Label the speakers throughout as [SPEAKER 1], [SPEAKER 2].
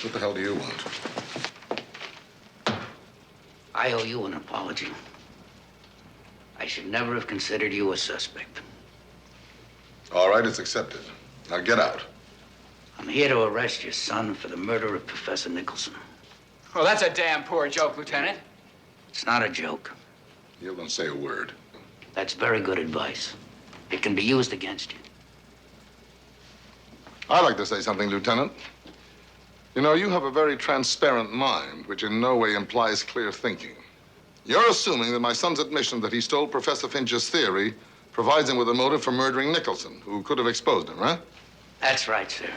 [SPEAKER 1] What the hell do you want?
[SPEAKER 2] I owe you an apology. I should never have considered you a suspect.
[SPEAKER 1] All right, it's accepted. Now get out.
[SPEAKER 2] I'm here to arrest your son for the murder of Professor Nicholson.
[SPEAKER 3] Well, that's a damn poor joke, Lieutenant.
[SPEAKER 2] It's not a joke.
[SPEAKER 1] You don't say a word.
[SPEAKER 2] That's very good advice. It can be used against you.
[SPEAKER 1] I'd like to say something, Lieutenant. You know, you have a very transparent mind, which in no way implies clear thinking. You're assuming that my son's admission that he stole Professor Finch's theory provides him with a motive for murdering Nicholson, who could have exposed him, right?
[SPEAKER 2] That's right, sir.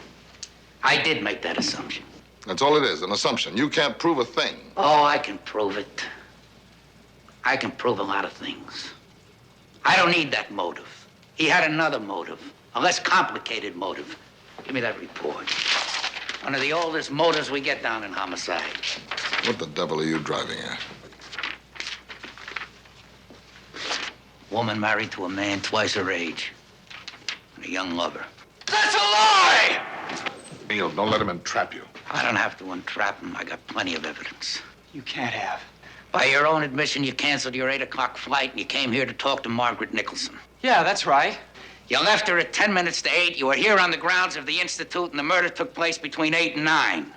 [SPEAKER 2] I did make that assumption.
[SPEAKER 1] That's all it is, an assumption. You can't prove a thing.
[SPEAKER 2] Oh, I can prove it. I can prove a lot of things. I don't need that motive. He had another motive, a less complicated motive. Give me that report. One of the oldest motives we get down in homicide.
[SPEAKER 1] What the devil are you driving at?
[SPEAKER 2] Woman married to a man twice her age. And a young lover.
[SPEAKER 3] That's a lie!
[SPEAKER 1] Neil, don't let him entrap you.
[SPEAKER 2] I don't have to entrap him. I got plenty of evidence.
[SPEAKER 3] You can't have.
[SPEAKER 2] By your own admission, you canceled your 8 o'clock flight and you came here to talk to Margaret Nicholson.
[SPEAKER 3] Yeah, that's right.
[SPEAKER 2] You left her at 10 minutes to 8. You were here on the grounds of the Institute, and the murder took place between 8 and 9.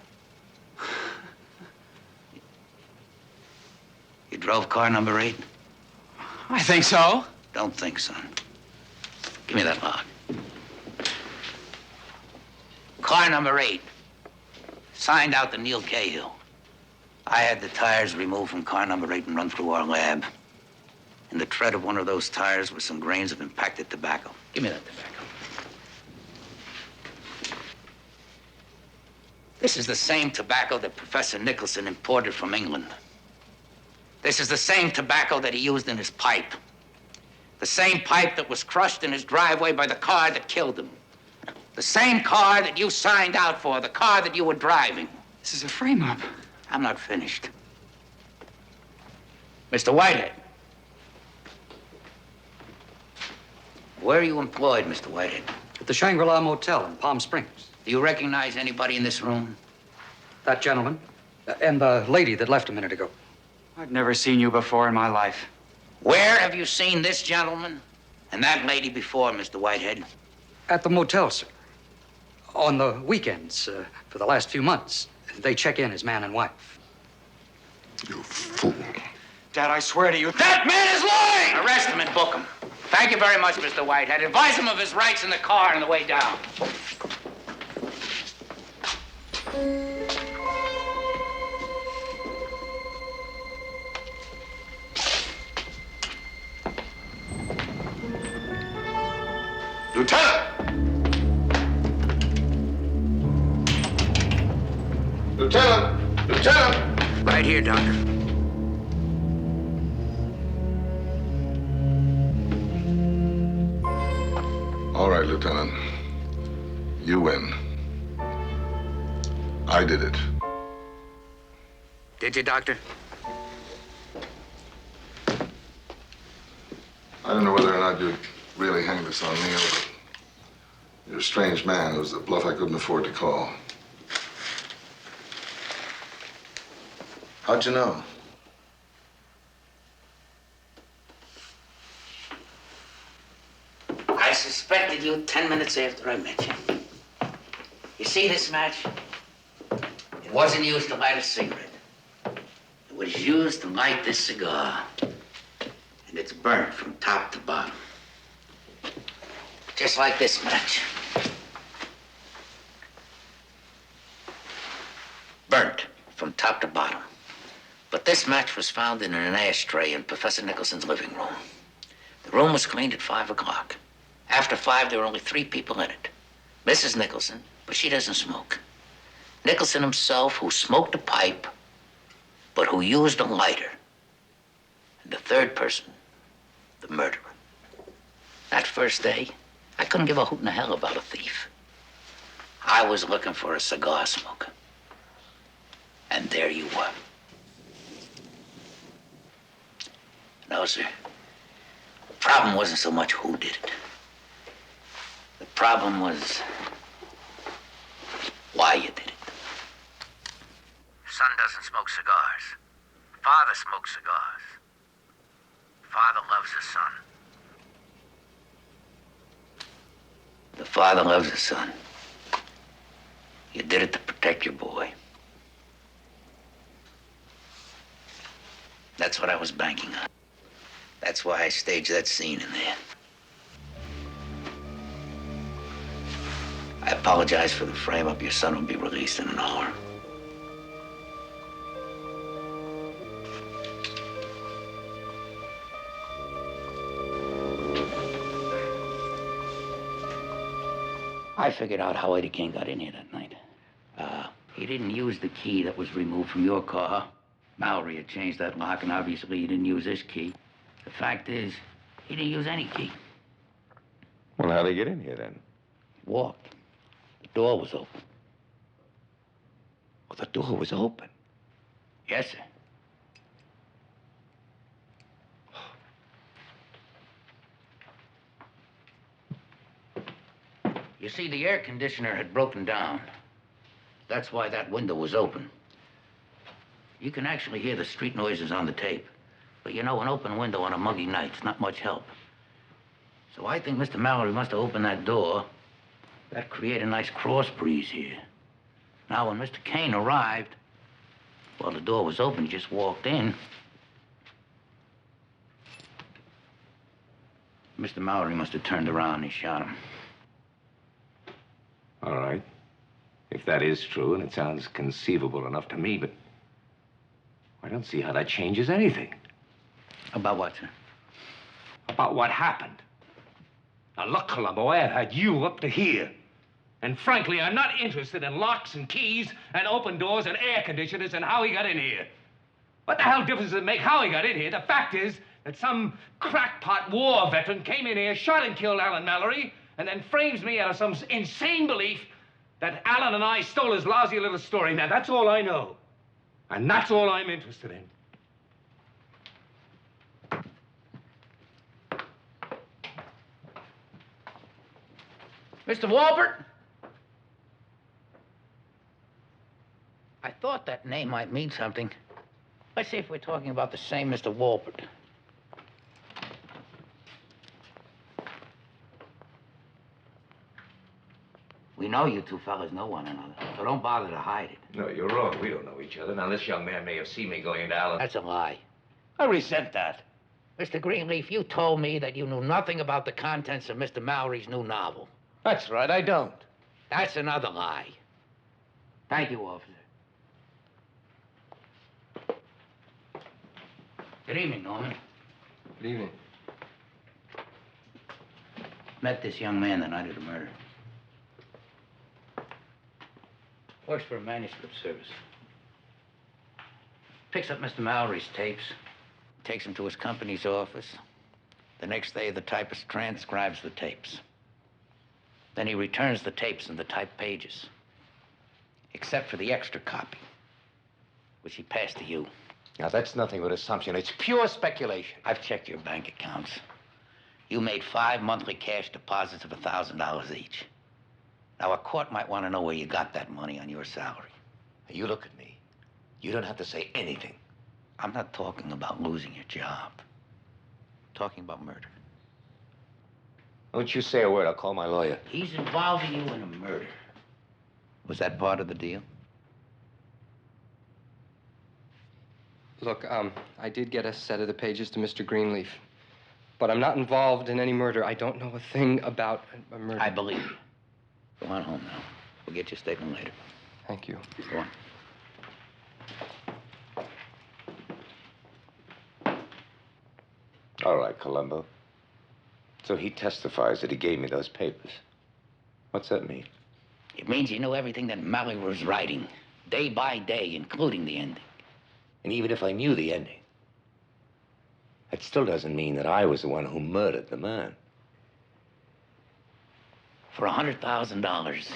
[SPEAKER 2] You drove car number 8?
[SPEAKER 3] I think so.
[SPEAKER 2] Don't think, son. Give me that log. Car number 8. Signed out to Neil Cahill. I had the tires removed from car number 8 and run through our lab. In the tread of one of those tires were some grains of impacted tobacco. Give me that tobacco. This is the same tobacco that Professor Nicholson imported from England. This is the same tobacco that he used in his pipe. The same pipe that was crushed in his driveway by the car that killed him. The same car that you signed out for, the car that you were driving.
[SPEAKER 3] This is a frame-up.
[SPEAKER 2] I'm not finished. Mr. Whitehead. Where are you employed, Mr. Whitehead?
[SPEAKER 4] At the Shangri-La Motel in Palm Springs.
[SPEAKER 2] Do you recognize anybody in this room?
[SPEAKER 4] That gentleman and the lady that left a minute ago.
[SPEAKER 3] I've never seen you before in my life.
[SPEAKER 2] Where have you seen this gentleman and that lady before, Mr. Whitehead?
[SPEAKER 4] At the motel, sir. On the weekends for the last few months. They check in as man and wife.
[SPEAKER 1] You fool.
[SPEAKER 3] Dad, I swear to you, that man is lying!
[SPEAKER 2] Arrest him and book him. Thank you very much, Mr. Whitehead. Advise him of his rights in the car on the way down.
[SPEAKER 1] Lieutenant! Lieutenant! Lieutenant!
[SPEAKER 2] Right here, Doctor.
[SPEAKER 1] All right, Lieutenant. You win. I did it.
[SPEAKER 2] Did you, Doctor?
[SPEAKER 1] I don't know whether or not you'd really hang this on Neil, but you're a strange man. It was a bluff I couldn't afford to call. How'd you know?
[SPEAKER 2] I suspected you 10 minutes after I met you. You see this match? It wasn't used to light a cigarette. It was used to light this cigar. And it's burnt from top to bottom. Just like this match. Burnt from top to bottom. But this match was found in an ashtray in Professor Nicholson's living room. The room was cleaned at 5 o'clock. After 5, there were only 3 people in it. Mrs. Nicholson, but she doesn't smoke. Nicholson himself, who smoked a pipe, but who used a lighter. And the third person, the murderer. That first day, I couldn't give a hoot in the hell about a thief. I was looking for a cigar smoker. And there you were. No, sir. The problem wasn't so much who did it. The problem was why you did it. son doesn't smoke cigars. Father smokes cigars. Father loves his son. The father loves his son. You did it to protect your boy. That's what I was banking on. That's why I staged that scene in there. I apologize for the frame-up. Your son will be released in an hour. I figured out how Eddie King got in here that night. He didn't use the key that was removed from your car. Mallory had changed that lock, and obviously he didn't use this key. The fact is, he didn't use any key.
[SPEAKER 5] Well, how'd he get in here, then?
[SPEAKER 2] He walked. The door was open.
[SPEAKER 5] Well, the door was open.
[SPEAKER 2] Yes, sir. You see, the air conditioner had broken down. That's why that window was open. You can actually hear the street noises on the tape. But you know, an open window on a muggy night's not much help. So I think Mr. Mallory must have opened that door. That created a nice cross breeze here. Now, when Mr. Kane arrived, well, the door was open. He just walked in. Mr. Mallory must have turned around and he shot him.
[SPEAKER 5] All right. If that is true, and it sounds conceivable enough to me, but I don't see how that changes anything.
[SPEAKER 2] About what, sir?
[SPEAKER 5] About what happened. Now, look, Columbo, I have had you up to here. And frankly, I'm not interested in locks and keys and open doors and air conditioners and how he got in here. What the hell difference does it make how he got in here? The fact is that some crackpot war veteran came in here, shot and killed Alan Mallory, and then frames me out of some insane belief that Alan and I stole his lousy little story. Now, that's all I know. And that's all I'm interested in.
[SPEAKER 2] Mr. Walbert? I thought that name might mean something. Let's see if we're talking about the same Mr. Walbert. We know you two fellas know one another, so don't bother to hide it.
[SPEAKER 5] No, you're wrong. We don't know each other. Now, this young man may have seen me going into Alan.
[SPEAKER 2] That's a lie.
[SPEAKER 5] I resent that.
[SPEAKER 2] Mr. Greenleaf, you told me that you knew nothing about the contents of Mr. Mallory's new novel.
[SPEAKER 5] That's right, I don't.
[SPEAKER 2] That's another lie. Thank you, officer. Good evening, Norman.
[SPEAKER 6] Good evening.
[SPEAKER 2] Met this young man the night of the murder. Works for a manuscript service. Picks up Mr. Mallory's tapes, takes them to his company's office. The next day, the typist transcribes the tapes. Then he returns the tapes and the typed pages, except for the extra copy, which he passed to you.
[SPEAKER 5] Now, that's nothing but assumption. It's pure speculation.
[SPEAKER 2] I've checked your bank accounts. You made 5 monthly cash deposits of $1,000 each. Now, a court might want to know where you got that money on your salary.
[SPEAKER 5] Now, you look at me. You don't have to say anything.
[SPEAKER 2] I'm not talking about losing your job. I'm talking about murder.
[SPEAKER 5] Don't you say a word. I'll call my lawyer.
[SPEAKER 2] He's involving you in a murder. Was that part of the deal?
[SPEAKER 6] Look, I did get a set of the pages to Mr. Greenleaf, but I'm not involved in any murder. I don't know a thing about a murder.
[SPEAKER 2] I believe you. Go on home now. We'll get your statement later.
[SPEAKER 6] Thank you.
[SPEAKER 2] Go on.
[SPEAKER 5] All right, Columbo. So he testifies that he gave me those papers. What's that mean?
[SPEAKER 2] It means you knew everything that Mallory was writing, day by day, including the ending.
[SPEAKER 5] And even if I knew the ending, that still doesn't mean that I was the one who murdered the man.
[SPEAKER 2] For $100,000,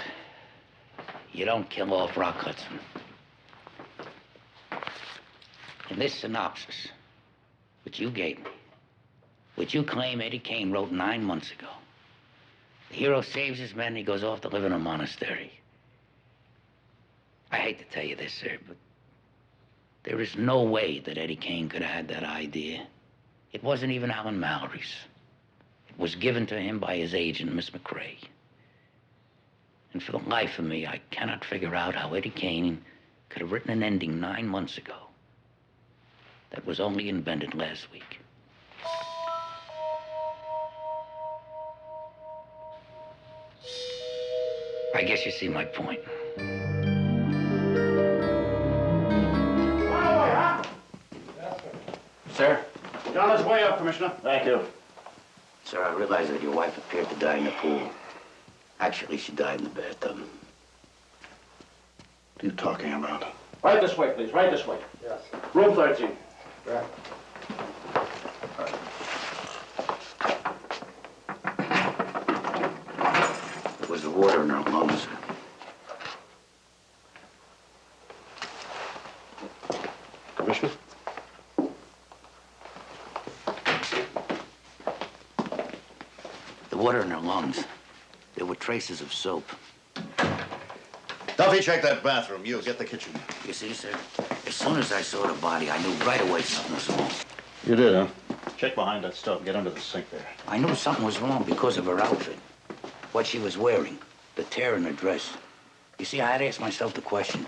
[SPEAKER 2] you don't kill off Rock Hudson. In this synopsis, which you gave me, which you claim Eddie Kane wrote 9 months ago, the hero saves his men and he goes off to live in a monastery. I hate to tell you this, sir, but There is no way that Eddie Kane could have had that idea. It wasn't even Alan Mallory's. It was given to him by his agent, Miss McCrae. And for the life of me, I cannot figure out how Eddie Kane could have written an ending 9 months ago that was only invented last week. I guess you see my point. Sir?
[SPEAKER 7] Get on his way up, Commissioner.
[SPEAKER 3] Thank you.
[SPEAKER 2] Sir, I realize that your wife appeared to die in the pool. Actually, she died in the bathtub.
[SPEAKER 7] What are you talking about?
[SPEAKER 3] Right this way, please. Right this way.
[SPEAKER 7] Yes.
[SPEAKER 3] Room 13.
[SPEAKER 7] Right.
[SPEAKER 2] It was the water in her lungs, sir.
[SPEAKER 7] Commissioner?
[SPEAKER 2] The water in her lungs. There were traces of soap.
[SPEAKER 7] Duffy, check that bathroom. You, get the kitchen.
[SPEAKER 2] You see, sir? As soon as I saw the body, I knew right away something was wrong.
[SPEAKER 7] You did, huh? Check behind that stove. Get under the sink there.
[SPEAKER 2] I knew something was wrong because of her outfit. What she was wearing, the tear in her dress. You see, I had to ask myself the question,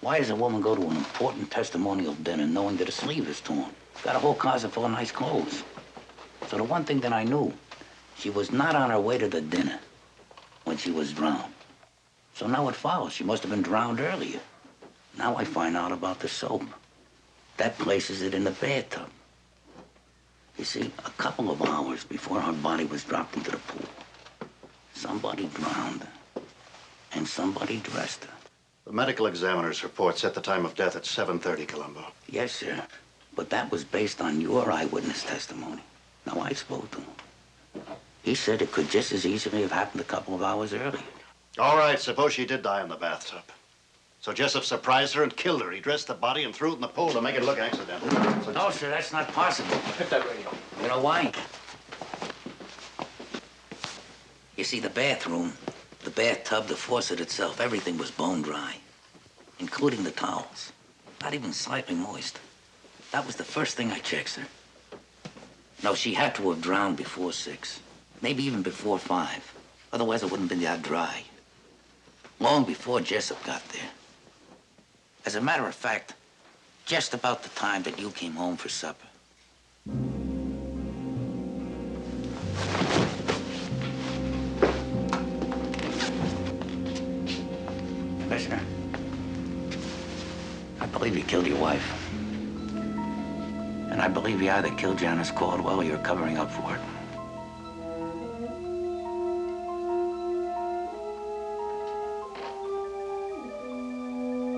[SPEAKER 2] why does a woman go to an important testimonial dinner knowing that a sleeve is torn? Got a whole closet full of nice clothes. So the one thing that I knew, she was not on her way to the dinner when she was drowned. So now it follows. She must have been drowned earlier. Now I find out about the soap. That places it in the bathtub. You see, a couple of hours before her body was dropped into the pool, somebody drowned her, and somebody dressed her.
[SPEAKER 7] The medical examiner's report set the time of death at 7:30, Columbo.
[SPEAKER 2] Yes, sir. But that was based on your eyewitness testimony. Now, I spoke to him. He said it could just as easily have happened a couple of hours earlier.
[SPEAKER 7] All right, suppose she did die in the bathtub. So Jessup surprised her and killed her. He dressed the body and threw it in the pool to make it look accidental. So
[SPEAKER 2] No, sir, that's not possible.
[SPEAKER 7] hit that radio.
[SPEAKER 2] You know why? You see, the bathroom, the bathtub, the faucet itself, everything was bone dry, including the towels. Not even slightly moist. That was the first thing I checked, sir. No, she had to have drowned before 6, maybe even before 5. Otherwise, it wouldn't have been that dry. Long before Jessup got there. As a matter of fact, just about the time that you came home for supper. Commissioner, I believe you killed your wife. And I believe you either killed Janice Caldwell or you're covering up for it.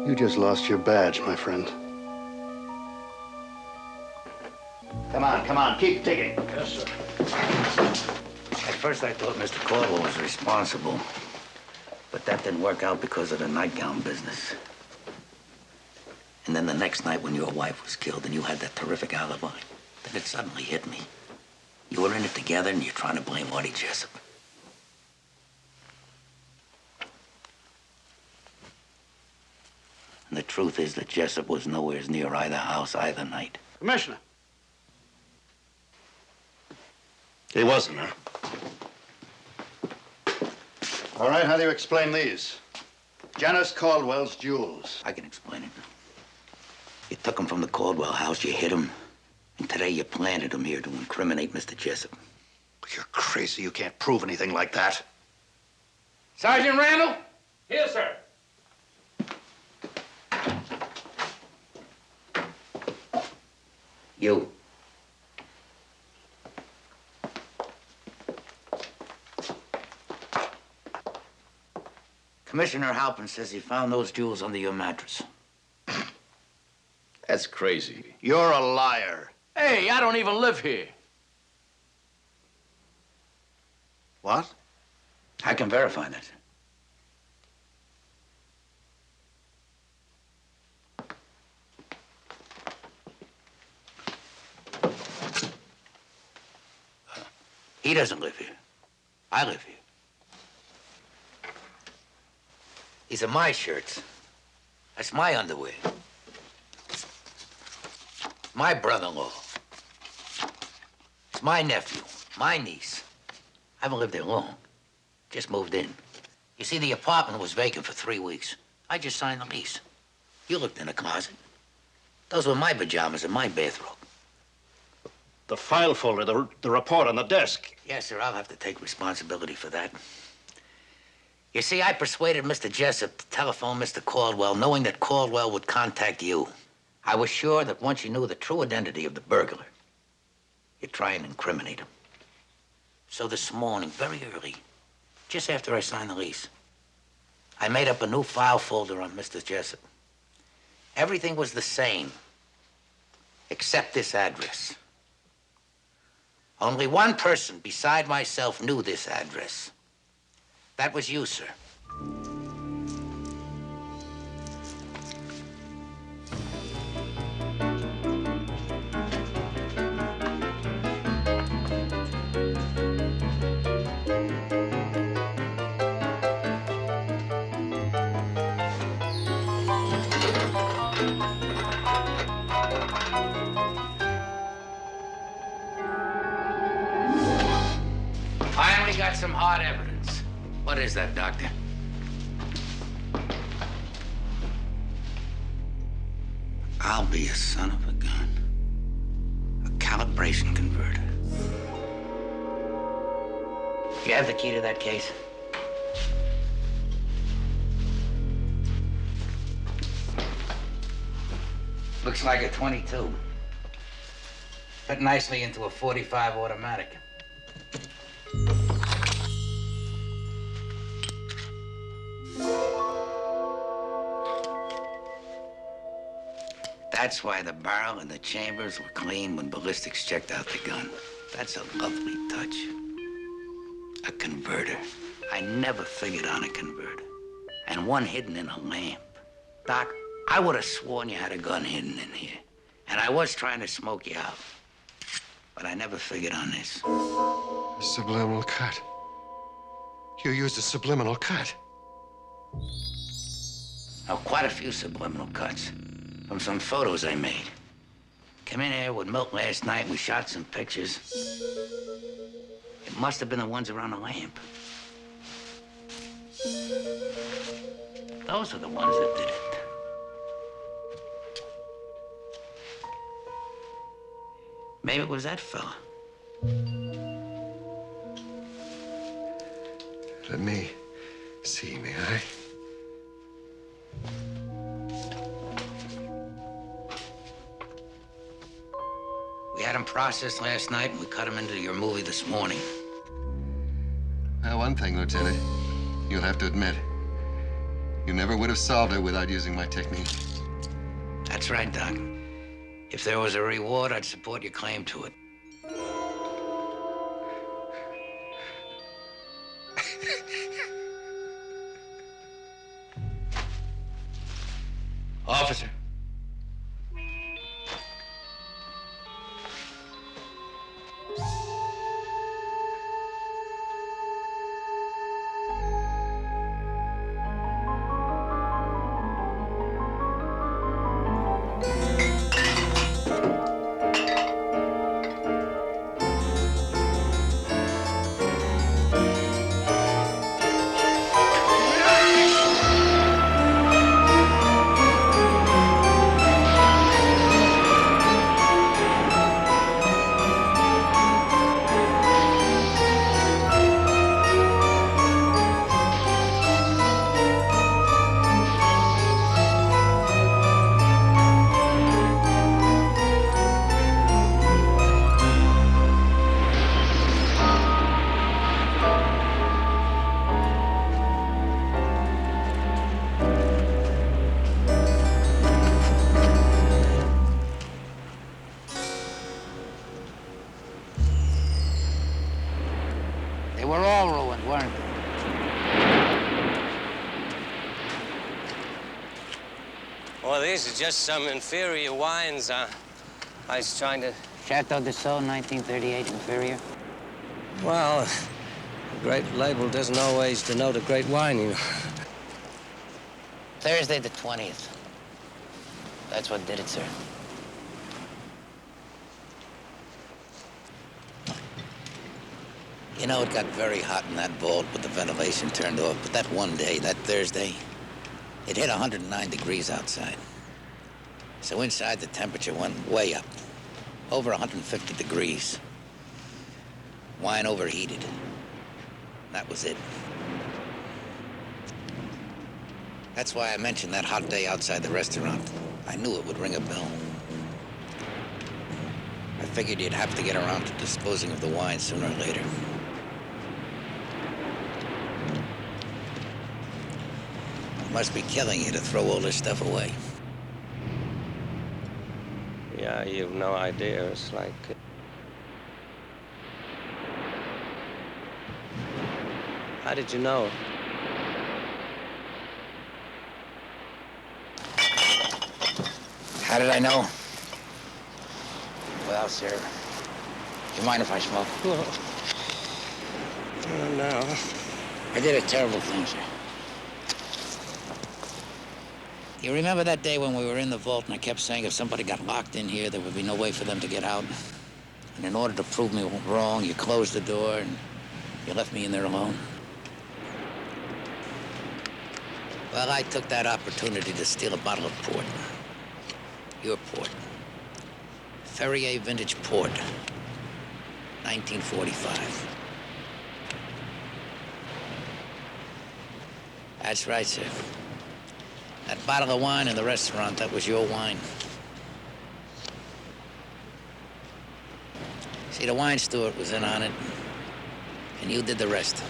[SPEAKER 7] You just lost your badge, my friend. Come on, keep digging. Yes, sir.
[SPEAKER 2] At first, I thought Mr. Caldwell was responsible. But that didn't work out because of the nightgown business. And then the next night when your wife was killed and you had that terrific alibi, then it suddenly hit me. You were in it together and you're trying to blame Artie Jessup. And the truth is that Jessup was nowhere near either house either night.
[SPEAKER 7] Commissioner. He wasn't, huh? All right, how do you explain these? Janice Caldwell's jewels.
[SPEAKER 2] I can explain it. You took them from the Caldwell house, you hid them, and today you planted them here to incriminate Mr. Jessup.
[SPEAKER 7] You're crazy. You can't prove anything like that.
[SPEAKER 5] Sergeant Randall? Here, sir.
[SPEAKER 2] You. Commissioner Halpin says he found those jewels under your mattress.
[SPEAKER 8] That's crazy.
[SPEAKER 7] You're a liar.
[SPEAKER 8] Hey, I don't even live here.
[SPEAKER 7] What?
[SPEAKER 2] I can verify that. He doesn't live here. I live here. These are my shirts. That's my underwear. my brother-in-law. It's my nephew, my niece. I haven't lived there long. Just moved in. You see, the apartment was vacant for 3 weeks. I just signed the lease. You looked in the closet. Those were my pajamas and my bathrobe.
[SPEAKER 7] The file folder, the report on the desk.
[SPEAKER 2] Yes, sir, I'll have to take responsibility for that. You see, I persuaded Mr. Jessup to telephone Mr. Caldwell, knowing that Caldwell would contact you. I was sure that once you knew the true identity of the burglar, you'd try and incriminate him. So this morning, very early, just after I signed the lease, I made up a new file folder on Mr. Jessup. Everything was the same, except this address. Only one person beside myself knew this address. That was you, sir. Finally got some hard evidence. What is that, Doctor? I'll be a son of a gun. A calibration converter. You have the key to that case? Looks like a 22. Fit nicely into a 45 automatic. That's why the barrel and the chambers were clean when ballistics checked out the gun. That's a lovely touch. A converter. I never figured on a converter. And one hidden in a lamp. Doc, I would have sworn you had a gun hidden in here. And I was trying to smoke you out. But I never figured on this.
[SPEAKER 9] A subliminal cut. You used a subliminal cut.
[SPEAKER 2] Oh, quite a few subliminal cuts. From some photos I made. Came in here with Milt last night and we shot some pictures. It must have been the ones around the lamp. Those are the ones that did it. Maybe it was that fella.
[SPEAKER 9] Let me see, may I?
[SPEAKER 2] We had him processed last night and we cut him into your movie this morning.
[SPEAKER 9] Well, one thing, Lieutenant, you'll have to admit, you never would have solved it without using my technique.
[SPEAKER 2] That's right, Doc. If there was a reward, I'd support your claim to it. Officer. They were all ruined, weren't they?
[SPEAKER 10] Well, these are just some inferior wines. I was trying to...
[SPEAKER 2] Chateau de Sceaux, 1938, inferior.
[SPEAKER 10] Well, a great label doesn't always denote a great wine, you know.
[SPEAKER 2] Thursday the 20th. That's what did it, sir. You know, it got very hot in that vault with the ventilation turned off, but that one day, that Thursday, it hit 109 degrees outside. So inside, the temperature went way up, over 150 degrees. Wine overheated. That was it. That's why I mentioned that hot day outside the restaurant. I knew it would ring a bell. I figured you'd have to get around to disposing of the wine sooner or later. It must be killing you to throw all this stuff away.
[SPEAKER 10] Yeah, you've no idea. It's like... How did you know?
[SPEAKER 2] How did I know? Well, sir, you mind if I smoke?
[SPEAKER 10] Oh, no.
[SPEAKER 2] I did a terrible thing, sir. You remember that day when we were in the vault and I kept saying if somebody got locked in here, there would be no way for them to get out? And in order to prove me wrong, you closed the door and you left me in there alone? Well, I took that opportunity to steal a bottle of port. Your port. Ferrier Vintage Port. 1945. That's right, sir. That bottle of wine in the restaurant, that was your wine. See, the wine steward was in on it, and you did the rest.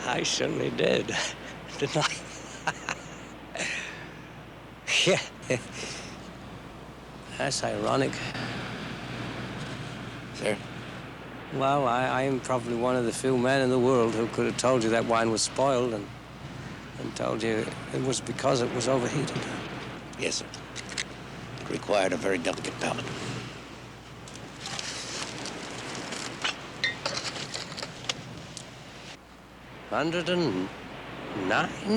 [SPEAKER 10] I certainly did, didn't I? Yeah. That's ironic.
[SPEAKER 2] Sir?
[SPEAKER 10] Well, I'm probably one of the few men in the world who could have told you that wine was spoiled and told you it was because it was overheated.
[SPEAKER 2] Yes, sir. It required a very delicate palate.
[SPEAKER 10] $109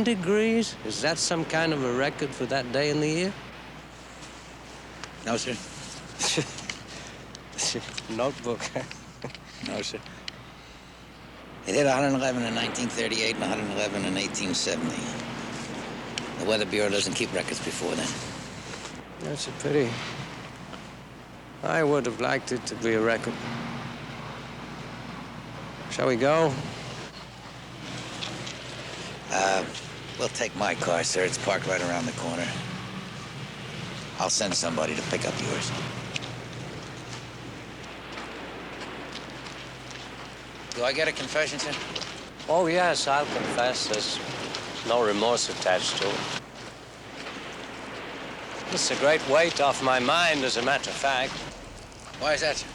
[SPEAKER 10] degrees? Is that some kind of a record for that day in the year?
[SPEAKER 2] No, sir.
[SPEAKER 10] Notebook.
[SPEAKER 2] No, sir. It hit 111 in 1938 and 111 in 1870. The Weather Bureau doesn't keep records before then.
[SPEAKER 10] That's a pity. I would have liked it to be a record. Shall we go?
[SPEAKER 2] We'll take my car, sir. It's parked right around the corner. I'll send somebody to pick up yours. Do I get a confession, sir?
[SPEAKER 10] Oh, yes, I'll confess. There's no remorse attached to it. It's a great weight off my mind, as a matter of fact.
[SPEAKER 2] Why is that, sir?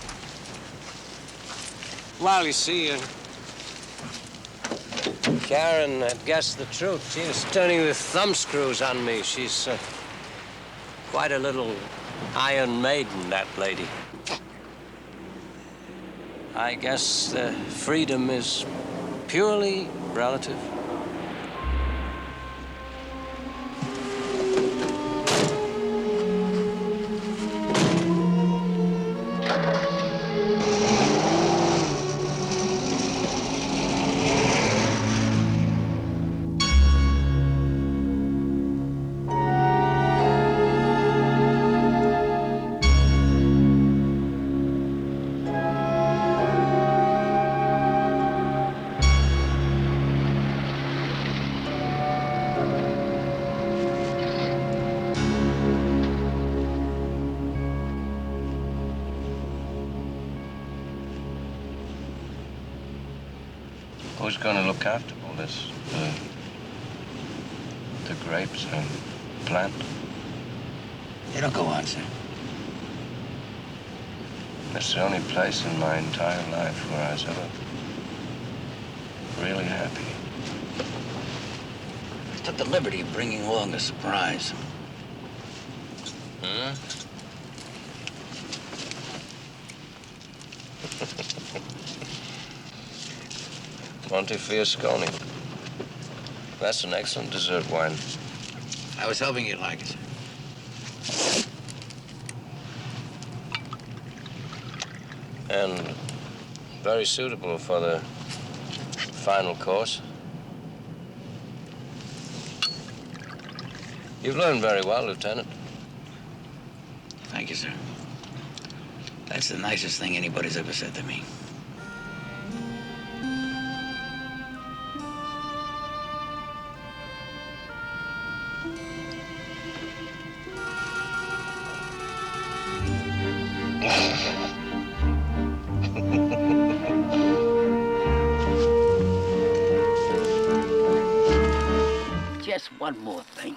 [SPEAKER 10] Well, you see, Karen had guessed the truth. She was turning the thumbscrews on me. She's quite a little Iron Maiden, that lady. I guess freedom is purely relative.
[SPEAKER 8] Who's going to look after all this? The grapes and plant?
[SPEAKER 2] It'll go on, sir.
[SPEAKER 8] It's the only place in my entire life where I was ever really happy.
[SPEAKER 2] I took the liberty of bringing along a surprise.
[SPEAKER 8] Huh? Montefiascone. That's an excellent dessert wine.
[SPEAKER 2] I was hoping you'd like it, sir.
[SPEAKER 10] And very suitable for the final course. You've learned very well, Lieutenant.
[SPEAKER 2] Thank you, sir. That's the nicest thing anybody's ever said to me. Just one more thing.